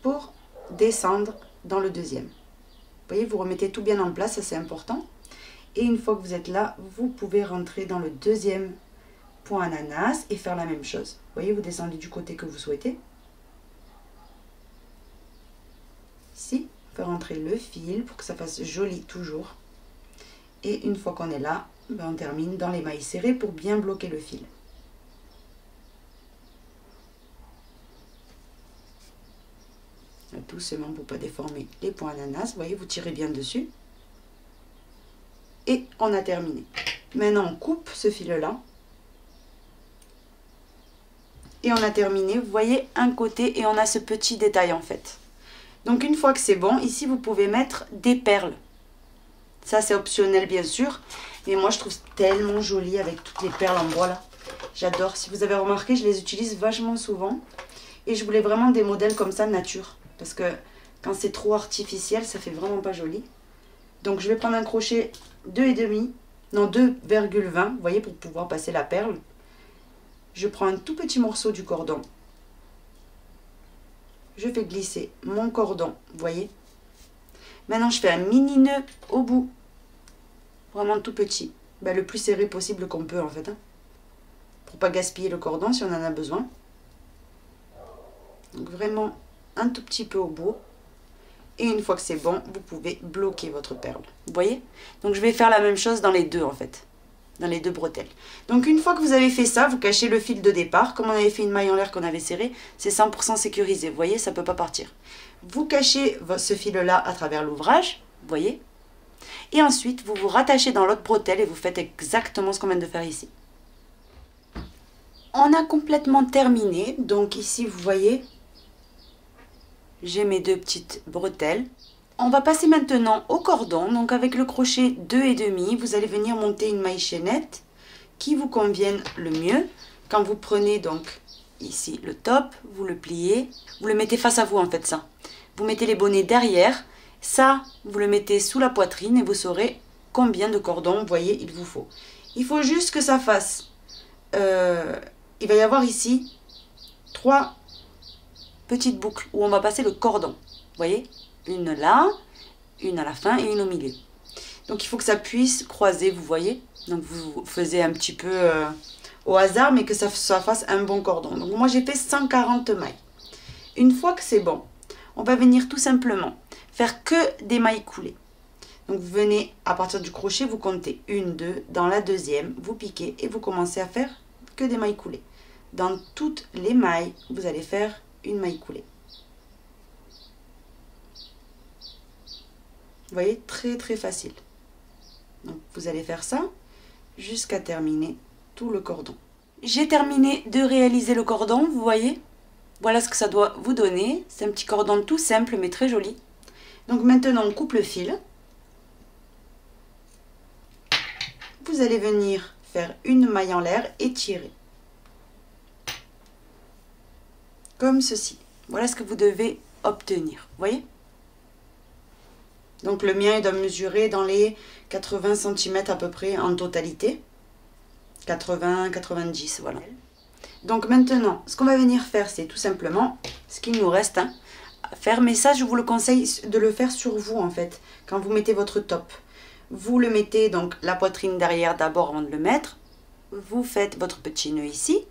A: pour descendre dans le deuxième. Vous voyez, vous remettez tout bien en place, ça c'est important. Et une fois que vous êtes là, vous pouvez rentrer dans le deuxième point ananas et faire la même chose. Vous voyez, vous descendez du côté que vous souhaitez. Ici, on fait rentrer le fil pour que ça fasse joli toujours. Et une fois qu'on est là, on termine dans les mailles serrées pour bien bloquer le fil. Doucement pour ne pas déformer les points ananas. Vous voyez, vous tirez bien dessus. Et on a terminé. Maintenant, on coupe ce fil-là. Et on a terminé. Vous voyez, un côté et on a ce petit détail en fait. Donc une fois que c'est bon, ici vous pouvez mettre des perles. Ça c'est optionnel bien sûr. Mais moi je trouve tellement joli avec toutes les perles en bois là. J'adore. Si vous avez remarqué, je les utilise vachement souvent. Et je voulais vraiment des modèles comme ça nature. Parce que Quand c'est trop artificiel, ça fait vraiment pas joli. Donc je vais prendre un crochet 2,5, non 2,20, vous voyez, pour pouvoir passer la perle. Je prends un tout petit morceau du cordon. Je fais glisser mon cordon, vous voyez. Maintenant je fais un mini nœud au bout. Vraiment tout petit. Ben, le plus serré possible qu'on peut en fait. Hein, pour pas gaspiller le cordon si on en a besoin. Donc vraiment un tout petit peu au bout. Et une fois que c'est bon, vous pouvez bloquer votre perle. Vous voyez? Donc je vais faire la même chose dans les deux en fait. Dans les deux bretelles. Donc une fois que vous avez fait ça, vous cachez le fil de départ. Comme on avait fait une maille en l'air qu'on avait serrée, c'est 100% sécurisé. Vous voyez, ça ne peut pas partir. Vous cachez ce fil-là à travers l'ouvrage. Vous voyez? Et ensuite, vous vous rattachez dans l'autre bretelle et vous faites exactement ce qu'on vient de faire ici. On a complètement terminé. Donc ici, vous voyez, j'ai mes deux petites bretelles. On va passer maintenant au cordon. Donc avec le crochet 2,5, vous allez venir monter une maille chaînette qui vous convienne le mieux. Quand vous prenez donc ici le top, vous le pliez, vous le mettez face à vous en fait ça. Vous mettez les bonnets derrière, ça vous le mettez sous la poitrine et vous saurez combien de cordons, vous voyez, il vous faut. Il faut juste que ça fasse, il va y avoir ici 3 petites boucles où on va passer le cordon, vous voyez, une là, une à la fin et une au milieu. Donc il faut que ça puisse croiser, vous voyez. Donc vous faisiez un petit peu au hasard, mais que ça fasse un bon cordon. Donc moi j'ai fait 140 mailles. Une fois que c'est bon, on va venir tout simplement faire que des mailles coulées. Donc vous venez à partir du crochet, vous comptez 1, 2, dans la deuxième, vous piquez et vous commencez à faire que des mailles coulées. Dans toutes les mailles, vous allez faire une maille coulée. Vous voyez, très très facile. Donc vous allez faire ça jusqu'à terminer tout le cordon. J'ai terminé de réaliser le cordon, vous voyez. Voilà ce que ça doit vous donner. C'est un petit cordon tout simple mais très joli. Donc maintenant on coupe le fil. Vous allez venir faire une maille en l'air et tirer. Comme ceci. Voilà ce que vous devez obtenir, vous voyez. Donc le mien il doit mesurer dans les 80 cm à peu près en totalité. 80, 90, voilà. Donc maintenant, ce qu'on va venir faire, c'est tout simplement ce qu'il nous reste à faire. Mais ça, je vous le conseille de le faire sur vous en fait, quand vous mettez votre top. Vous le mettez donc la poitrine derrière d'abord avant de le mettre. Vous faites votre petit nœud ici,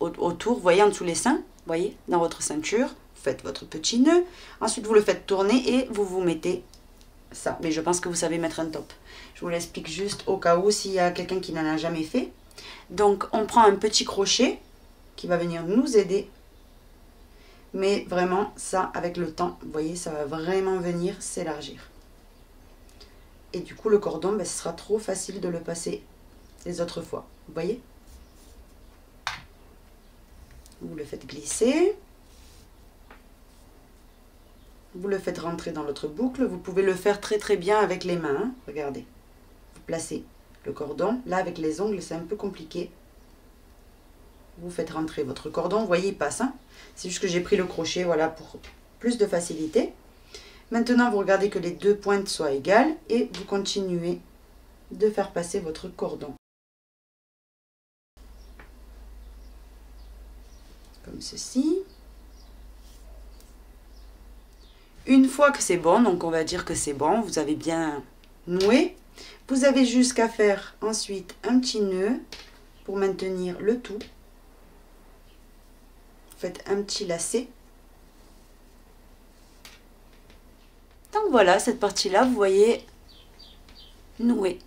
A: autour, vous voyez, en dessous les seins, vous voyez, dans votre ceinture. Vous faites votre petit nœud. Ensuite, vous le faites tourner et vous vous mettez ça. Mais je pense que vous savez mettre un top. Je vous l'explique juste au cas où s'il y a quelqu'un qui n'en a jamais fait. Donc on prend un petit crochet qui va venir nous aider. Mais vraiment ça avec le temps, vous voyez, ça va vraiment venir s'élargir. Et du coup le cordon, ben, ce sera trop facile de le passer les autres fois. Vous voyez? Vous le faites glisser. Vous le faites rentrer dans l'autre boucle. Vous pouvez le faire très très bien avec les mains. Hein. Regardez. Vous placez le cordon. Là, avec les ongles, c'est un peu compliqué. Vous faites rentrer votre cordon. Vous voyez, il passe. Hein. C'est juste que j'ai pris le crochet, voilà, pour plus de facilité. Maintenant, vous regardez que les deux pointes soient égales. Et vous continuez de faire passer votre cordon. Comme ceci. Une fois que c'est bon, donc on va dire que c'est bon, vous avez bien noué. Vous avez juste qu'à faire ensuite un petit nœud pour maintenir le tout. Faites un petit lacet. Donc voilà, cette partie-là, vous voyez, nouée.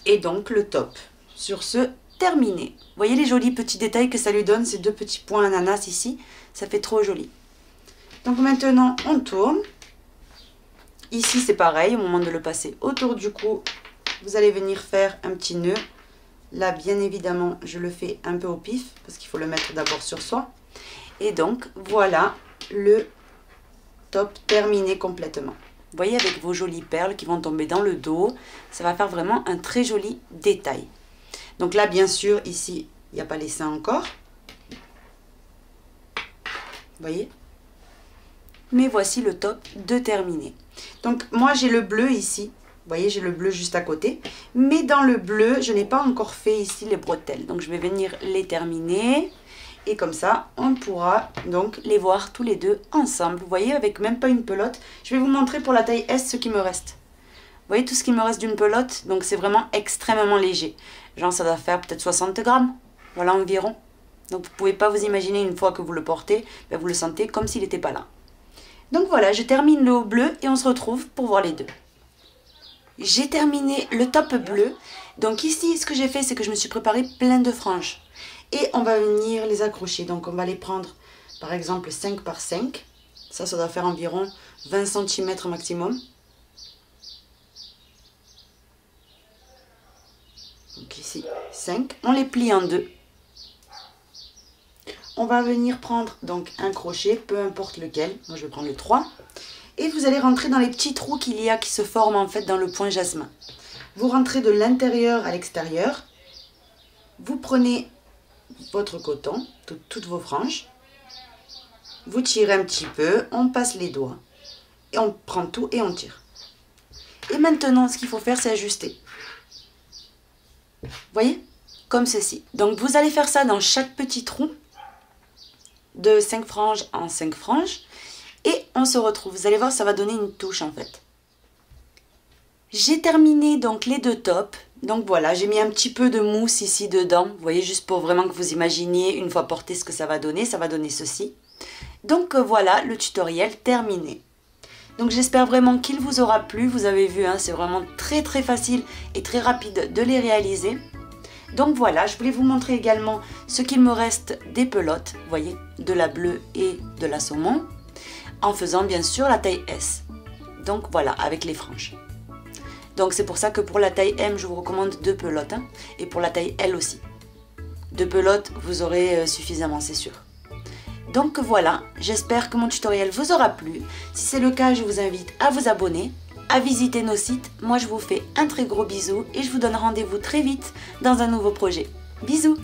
A: Et donc le top. Sur ce, terminé. Vous voyez les jolis petits détails que ça lui donne, ces deux petits points ananas ici, ça fait trop joli. Donc maintenant, on tourne. Ici, c'est pareil, au moment de le passer autour du cou, vous allez venir faire un petit nœud. Là, bien évidemment, je le fais un peu au pif, parce qu'il faut le mettre d'abord sur soi. Et donc, voilà le top terminé complètement. Vous voyez, avec vos jolies perles qui vont tomber dans le dos, ça va faire vraiment un très joli détail. Donc là, bien sûr, ici, il n'y a pas les seins encore. Vous voyez ? mais voici le top de terminé. Donc moi j'ai le bleu ici, vous voyez j'ai le bleu juste à côté, mais dans le bleu je n'ai pas encore fait ici les bretelles, donc je vais venir les terminer et comme ça on pourra donc les voir tous les deux ensemble, vous voyez, avec même pas une pelote. Je vais vous montrer pour la taille S ce qui me reste. Vous voyez tout ce qui me reste d'une pelote, donc c'est vraiment extrêmement léger, genre ça doit faire peut-être 60 grammes, voilà environ. Donc vous ne pouvez pas vous imaginer une fois que vous le portez, ben vous le sentez comme s'il n'était pas là. Donc voilà, je termine le haut bleu et on se retrouve pour voir les deux. J'ai terminé le top bleu. Donc ici, ce que j'ai fait, c'est que je me suis préparé plein de franges. Et on va venir les accrocher. Donc on va les prendre, par exemple, 5 par 5. Ça doit faire environ 20 cm maximum. Donc ici, 5. On les plie en deux. On va venir prendre donc un crochet, peu importe lequel. Moi, je vais prendre le 3. Et vous allez rentrer dans les petits trous qu'il y a qui se forment en fait dans le point jasmin. Vous rentrez de l'intérieur à l'extérieur. Vous prenez votre coton, toutes vos franges. Vous tirez un petit peu, on passe les doigts. Et on prend tout et on tire. Et maintenant, ce qu'il faut faire, c'est ajuster. Vous voyez? Comme ceci. Donc, vous allez faire ça dans chaque petit trou. De 5 franges en 5 franges. Et on se retrouve. Vous allez voir, ça va donner une touche en fait. J'ai terminé donc les deux tops. Donc voilà, j'ai mis un petit peu de mousse ici dedans. Vous voyez, juste pour vraiment que vous imaginiez une fois porté ce que ça va donner. Ça va donner ceci. Donc voilà, le tutoriel terminé. Donc j'espère vraiment qu'il vous aura plu. Vous avez vu, hein, c'est vraiment très très facile et très rapide de les réaliser. Donc voilà, je voulais vous montrer également ce qu'il me reste des pelotes, vous voyez, de la bleue et de la saumon, en faisant bien sûr la taille S. Donc voilà, avec les franges. Donc c'est pour ça que pour la taille M, je vous recommande 2 pelotes, hein, et pour la taille L aussi. 2 pelotes, vous aurez suffisamment, c'est sûr. Donc voilà, j'espère que mon tutoriel vous aura plu. Si c'est le cas, je vous invite à vous abonner, à visiter nos sites. Moi, je vous fais un très gros bisou et je vous donne rendez-vous très vite dans un nouveau projet. Bisous!